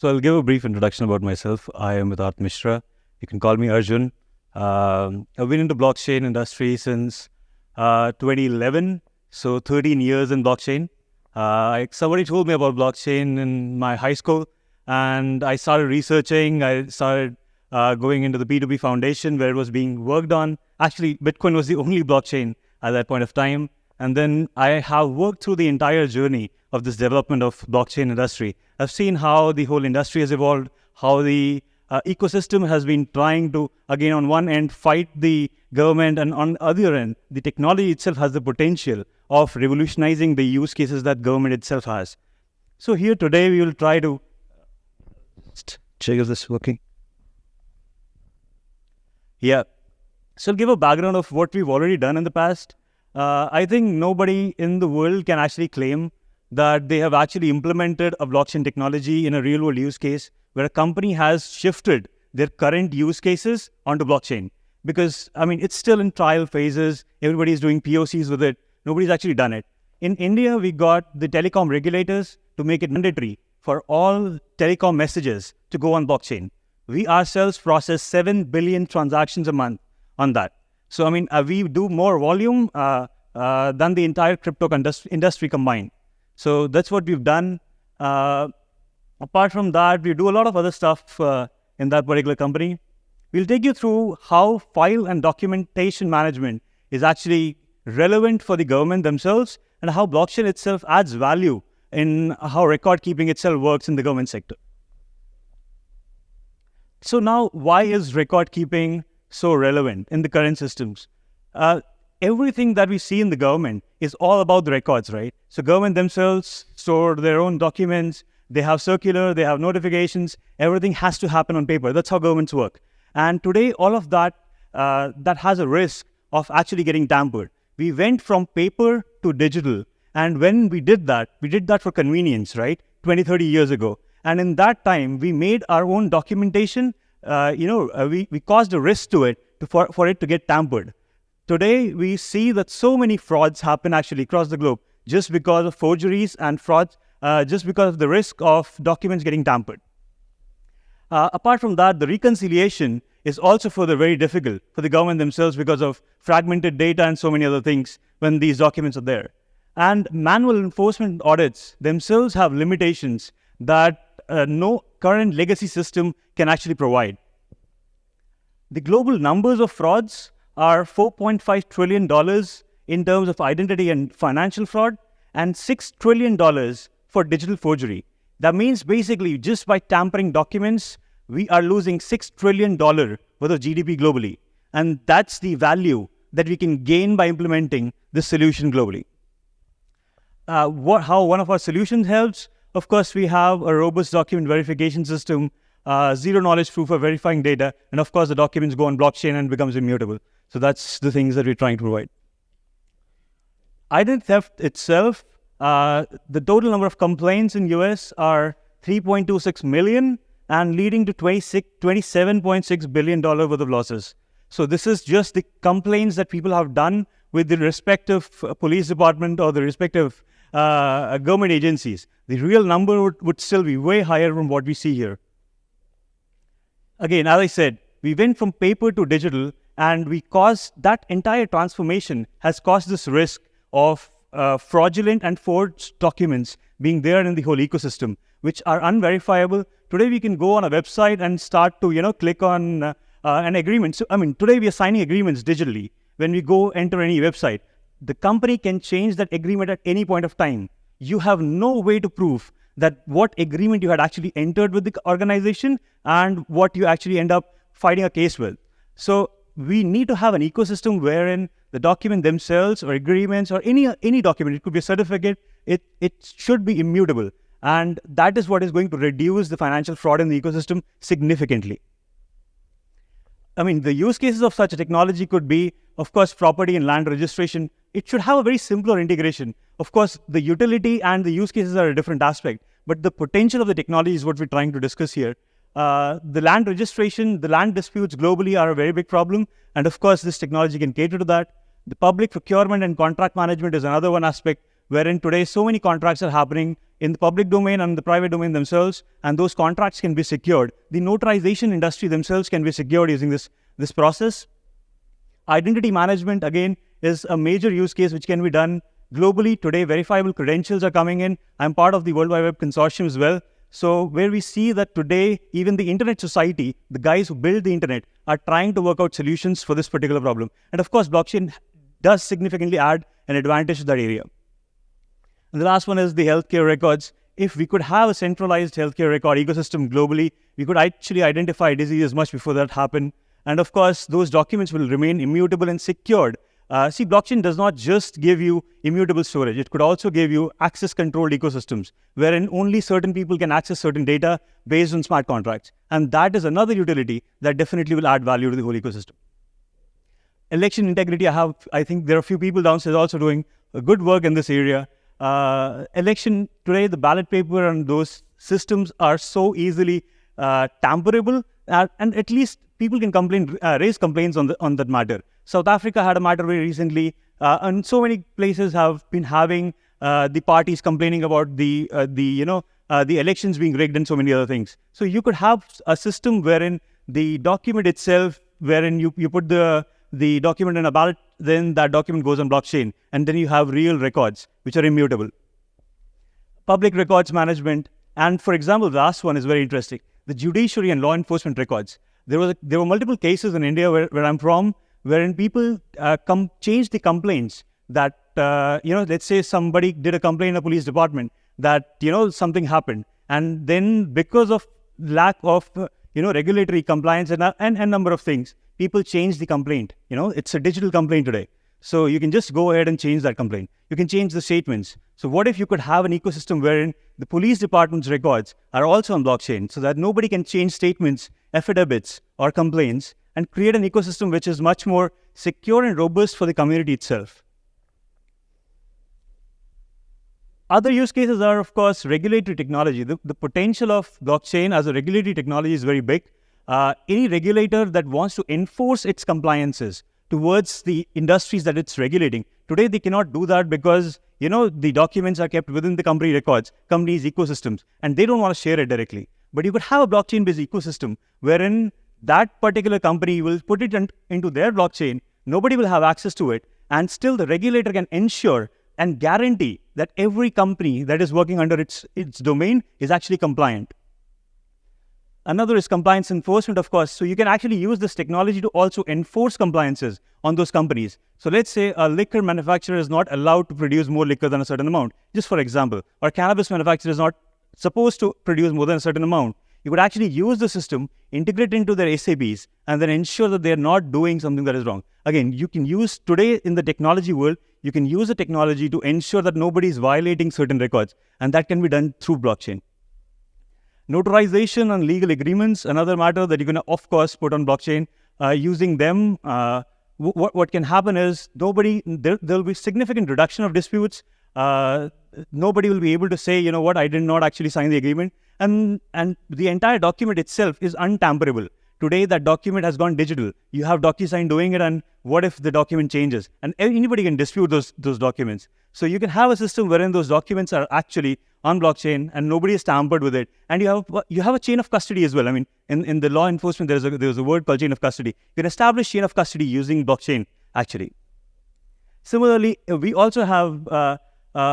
So I'll give a brief introduction about myself. I am with Arjun Mishra. You can call me Arjun. I've been into blockchain industry since 2011, so 13 years in blockchain. Somebody told me about blockchain in my high school, and I started researching. I started going into the P2P Foundation where it was being worked on. Actually, Bitcoin was the only blockchain at that point of time. And then I have worked through the entire journey of this development of blockchain industry. I've seen how the whole industry has evolved, how the ecosystem has been trying to, again, on one end, fight the government, and on the other end, the technology itself has the potential of revolutionizing the use cases that government itself has. So here today, we will try to check if this is working. Yeah. So I'll give a background of what we've already done in the past. I think nobody in the world can actually claim that they have actually implemented a blockchain technology in a real world use case where a company has shifted their current use cases onto blockchain. Because, I mean, it's still in trial phases. Everybody's doing POCs with it. Nobody's actually done it. In India, we got the telecom regulators to make it mandatory for all telecom messages to go on blockchain. We ourselves process 7 billion transactions a month on that. So, I mean, we do more volume than the entire crypto industry combined. So that's what we've done. Apart from that, we do a lot of other stuff in that particular company. We'll take you through how file and documentation management is actually relevant for the government themselves and how blockchain itself adds value in how record keeping itself works in the government sector. So now, why is record keeping so relevant in the current systems? Everything that we see in the government is all about the records, right? So government themselves store their own documents, they have circular, they have notifications, everything has to happen on paper. That's how governments work. And today, all of that, that has a risk of actually getting tampered. We went from paper to digital. And when we did that for convenience, right? 20, 30 years ago. And in that time, we made our own documentation. We caused a risk to it for it to get tampered. Today, we see that so many frauds happen actually across the globe just because of forgeries and frauds, just because of the risk of documents getting tampered. Apart from that, the reconciliation is also further very difficult for the government themselves because of fragmented data and so many other things when these documents are there. And manual enforcement audits themselves have limitations that no current legacy system can actually provide. The global numbers of frauds are $4.5 trillion in terms of identity and financial fraud, and $6 trillion for digital forgery. That means basically just by tampering documents, we are losing $6 trillion worth of GDP globally. And that's the value that we can gain by implementing this solution globally. How one of our solutions helps? Of course, we have a robust document verification system, zero-knowledge proof of verifying data, and of course, the documents go on blockchain and becomes immutable. So that's the things that we're trying to provide. Identity theft itself, the total number of complaints in US are 3.26 million and leading to $27.6 billion worth of losses. So this is just the complaints that people have done with the respective police department or the respective government agencies. The real number would still be way higher from what we see here. Again, as I said, we went from paper to digital, and that entire transformation has caused this risk of fraudulent and forged documents being there in the whole ecosystem, which are unverifiable. Today, we can go on a website and start to, click on an agreement. So, I mean, today we are signing agreements digitally. When we go enter any website, the company can change that agreement at any point of time. You have no way to prove that what agreement you had actually entered with the organization and what you actually end up fighting a case with. So we need to have an ecosystem wherein the document themselves or agreements or any document, it could be a certificate, it should be immutable. And that is what is going to reduce the financial fraud in the ecosystem significantly. I mean, the use cases of such a technology could be, of course, property and land registration. It should have a very simpler integration. Of course, the utility and the use cases are a different aspect, but the potential of the technology is what we're trying to discuss here. The land registration, the land disputes globally are a very big problem, and of course, this technology can cater to that. The public procurement and contract management is another one aspect, wherein today so many contracts are happening in the public domain and the private domain themselves, and those contracts can be secured. The notarization industry themselves can be secured using this process. Identity management, again, is a major use case which can be done globally. Today, verifiable credentials are coming in. I'm part of the World Wide Web Consortium as well. So where we see that today, even the internet society, the guys who build the internet, are trying to work out solutions for this particular problem. And of course, blockchain does significantly add an advantage to that area. And the last one is the healthcare records. If we could have a centralized healthcare record ecosystem globally, we could actually identify diseases much before that happened. And of course, those documents will remain immutable and secured. See, blockchain does not just give you immutable storage. It could also give you access-controlled ecosystems, wherein only certain people can access certain data based on smart contracts. And that is another utility that definitely will add value to the whole ecosystem. Election integrity, I think there are a few people downstairs also doing good work in this area. Election today, the ballot paper and those systems are so easily tamperable, and at least people can raise complaints on that matter. South Africa had a matter very recently, and so many places have been having the parties complaining about the elections being rigged and so many other things. So you could have a system wherein the document itself, wherein you put the document in a ballot, then that document goes on blockchain, and then you have real records which are immutable. Public records management, and for example, the last one is very interesting: the judiciary and law enforcement records. There were multiple cases in India where I'm from, wherein people changed the complaints that, let's say somebody did a complaint in a police department that, something happened. And then because of lack of, regulatory compliance and a number of things, people change the complaint. It's a digital complaint today. So you can just go ahead and change that complaint. You can change the statements. So what if you could have an ecosystem wherein the police department's records are also on blockchain, so that nobody can change statements, affidavits, or complaints, and create an ecosystem which is much more secure and robust for the community itself. Other use cases are, of course, regulatory technology. The potential of blockchain as a regulatory technology is very big. Any regulator that wants to enforce its compliances towards the industries that it's regulating, today they cannot do that because, the documents are kept within the company records, companies' ecosystems, and they don't want to share it directly. But you could have a blockchain-based ecosystem wherein that particular company will put it into their blockchain, nobody will have access to it, and still the regulator can ensure and guarantee that every company that is working under its domain is actually compliant. Another is compliance enforcement, of course. So you can actually use this technology to also enforce compliances on those companies. So let's say a liquor manufacturer is not allowed to produce more liquor than a certain amount, just for example, or cannabis manufacturer is not supposed to produce more than a certain amount. You could actually use the system, integrate into their SAPs, and then ensure that they're not doing something that is wrong. Again, you can use today in the technology world, you can use the technology to ensure that nobody is violating certain records, and that can be done through blockchain. Notarization and legal agreements, another matter that you can, of course, put on blockchain. Using them, what can happen is there'll be significant reduction of disputes. Nobody will be able to say, I did not actually sign the agreement. And the entire document itself is untamperable. Today, that document has gone digital. You have DocuSign doing it, and what if the document changes? And anybody can dispute those documents. So you can have a system wherein those documents are actually on blockchain and nobody is tampered with it. And you have a chain of custody as well. I mean, in the law enforcement, there's a word called chain of custody. You can establish chain of custody using blockchain, actually. Similarly, we also have fully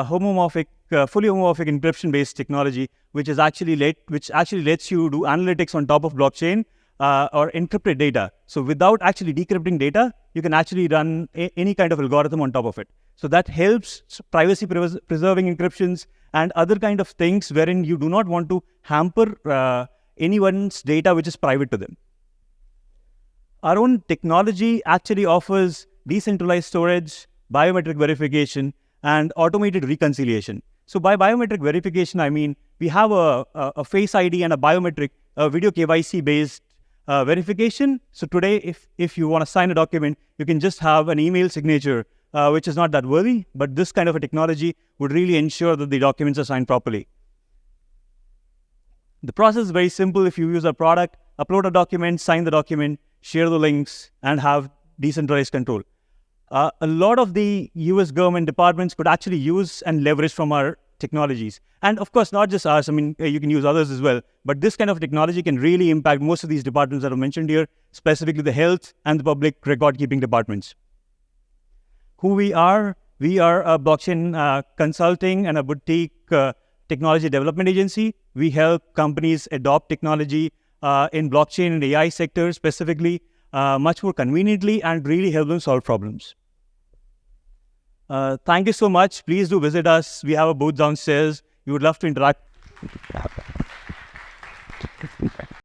homomorphic encryption-based technology, which actually lets you do analytics on top of blockchain or encrypted data. So without actually decrypting data, you can actually run any kind of algorithm on top of it. So that helps privacy preserving encryptions and other kind of things wherein you do not want to hamper anyone's data which is private to them. Our own technology actually offers decentralized storage, biometric verification, and automated reconciliation. So by biometric verification, I mean we have a Face ID and a biometric video KYC based verification. So today, if you want to sign a document, you can just have an email signature, which is not that worthy, but this kind of a technology would really ensure that the documents are signed properly. The process is very simple. If you use our product, upload a document, sign the document, share the links, and have decentralized control. A lot of the US government departments could actually use and leverage from our technologies. And of course, not just us, I mean, you can use others as well. But this kind of technology can really impact most of these departments that are mentioned here, specifically the health and the public record-keeping departments. Who we are a blockchain consulting and a boutique technology development agency. We help companies adopt technology in blockchain and AI sectors specifically, much more conveniently, and really help them solve problems. Thank you so much. Please do visit us. We have a booth downstairs. We would love to interact.